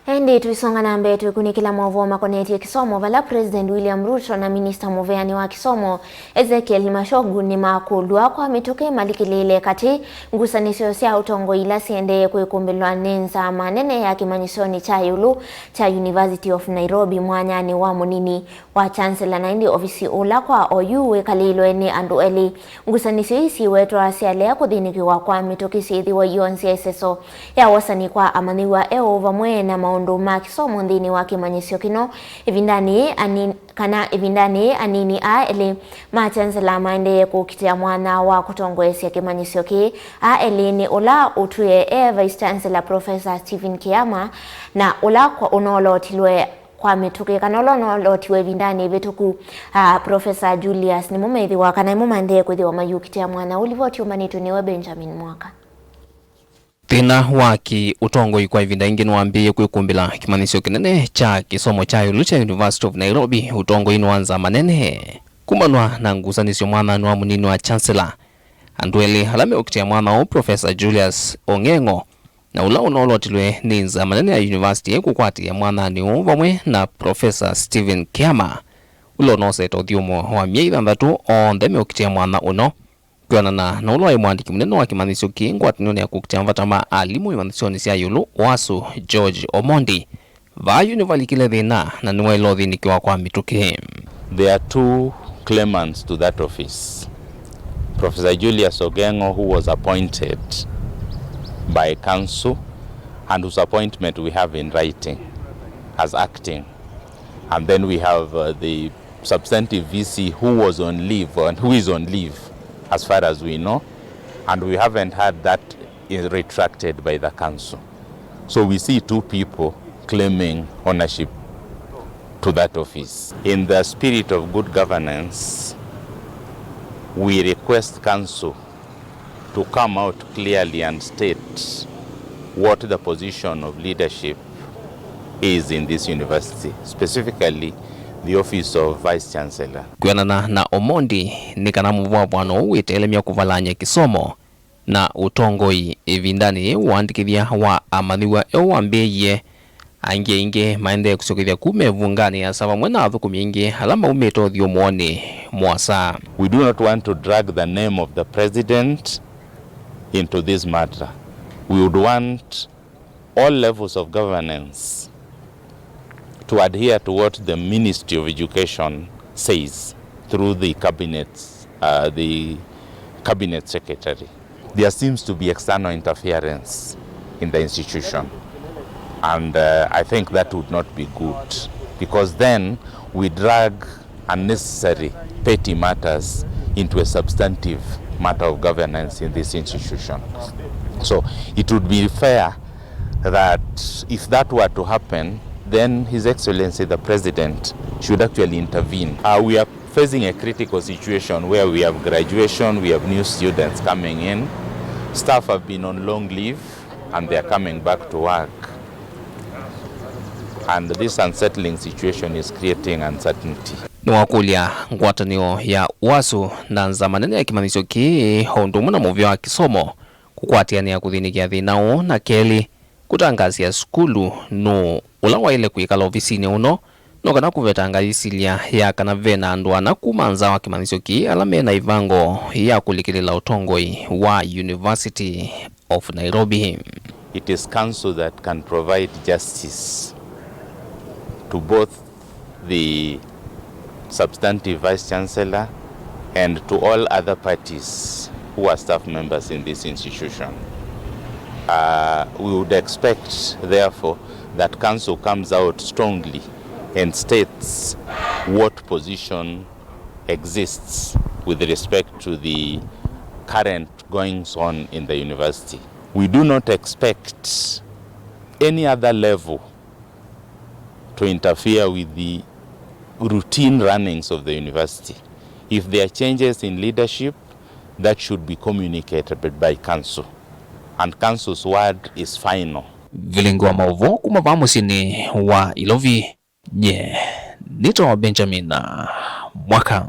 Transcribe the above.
Ndi tuisonga na mbetu kunikila mwavu makoneti ya Kisomo vala President William Ruto na Minister Muveani wa Kisomo Ezekiel Machogu nimakulw'a kwa mituki malikiliile kati NGUUSANISYO sya utongoi ila syiendeeye kwikumbila nzama nene ya kimanyisyoni cha yiulu cha University of Nairobi mwanyani wa munini wa Chancellor na indi uvisi ula kwa ooyu wikalilwe ni andu eli. NGUUSANISYO isi wetwa syalea kuthinikiwa kwa mituki sithiwa yonsi eseso ya wasani kwa amaniwa vamwe na maundu ma Kisomo nthini wa kimanyisyo kino ivindani anini a eli ma Chancellor maendeye kukitia mwana wa kutongoesya kimanyisyo ki a eli ni ula utuye Vice Chancellor Professor Stephen Kiama na ula kwa unolotilwe kwa mituki kanolono lotiwe vindani vituku Professor Julius ni mumethi wa kana mumandeye kwithiwa mayukitia mwana ulivoti umanitu niwe Benjamin Mwaka. Thina waki utongoi kwa ivinda ingi nwambiye kwikumbila kimanyisyoni kinene cha Kisomo cha yiulu cha University of Nairobi utongoi nwanza nene kumanwa na NGUUSANISYO mwana wa munini wa Chancellor andu eli halame ukitia mwana o Professor Julius Ong'eng'o na ula unolotilwe ni nzama nene ya university kukwati ya mwana ni vamwe na Professor Stephen Kiama ula unoseto thiumo wa mia 6 ondhe ukitia mwana uno kwanana na ulo mwandiki munene wa kimanyisyo ki ngwatanio ya kukitia mvatama alimu imanyisyoni sya yiulu wasu George Omondi vayu nivalikile thina na niwe lothinikiwa kwa mituki. There are two claimants to that office. Professor Julius Ong'eng'o, who was appointed by council and whose appointment we have in writing as acting, and then we have the substantive VC who was on leave and who is on leave as far as we know, and we haven't had that retracted by the council. So we see two people claiming ownership to that office. In the spirit of good governance, we request council to come out clearly and state what the position of leadership is in this university, specifically the office of Vice Chancellor. Kwanana na Omondi ni kana muvavano witelemya kuvalanya Kisomo na utongoi ivindani wandikithia wa amathiwa wambeye inge maende kusokithia kumevungani ya sava mwena athukumi ingi alama umeto thiumoni mwasa. We do not want to drag the name of the president into this matter. We would want all levels of governance to adhere to what the Ministry of Education says through the cabinet secretary. There seems to be external interference in the institution, and I think that would not be good, because then we drag unnecessary petty matters into a substantive matter of governance in this institution. So it would be fair that if that were to happen, then His Excellency the President should actually intervene. We are facing a critical situation where we have graduation, we have new students coming in, staff have been on long leave and they are coming back to work. And this unsettling situation is creating uncertainty. Niwakulya ngwatanio ya wasu na nzama nene ya kimanyisyo ki hondumu na muvyo wa Kisomo kukwatiania kuthinikia thinao na keli kutangazia skulu no ula waile kwikala ofisini uno no kana kuvetangazisilia ya kana vena anduana kumanza wa kimanyisyo ki alame na ivango ya kulikilila utongoi wa University of Nairobi. It is council that can provide justice to both the substantive Vice Chancellor and to all other parties who are staff members in this institution. We would expect, therefore, that council comes out strongly and states what position exists with respect to the current goings on in the university. We do not expect any other level to interfere with the routine runnings of the university. If there are changes in leadership, that should be communicated by council, and council's word is final. Vilingwa mauvo kumavamusini wa Ilovi nito Benjamin Mwaka.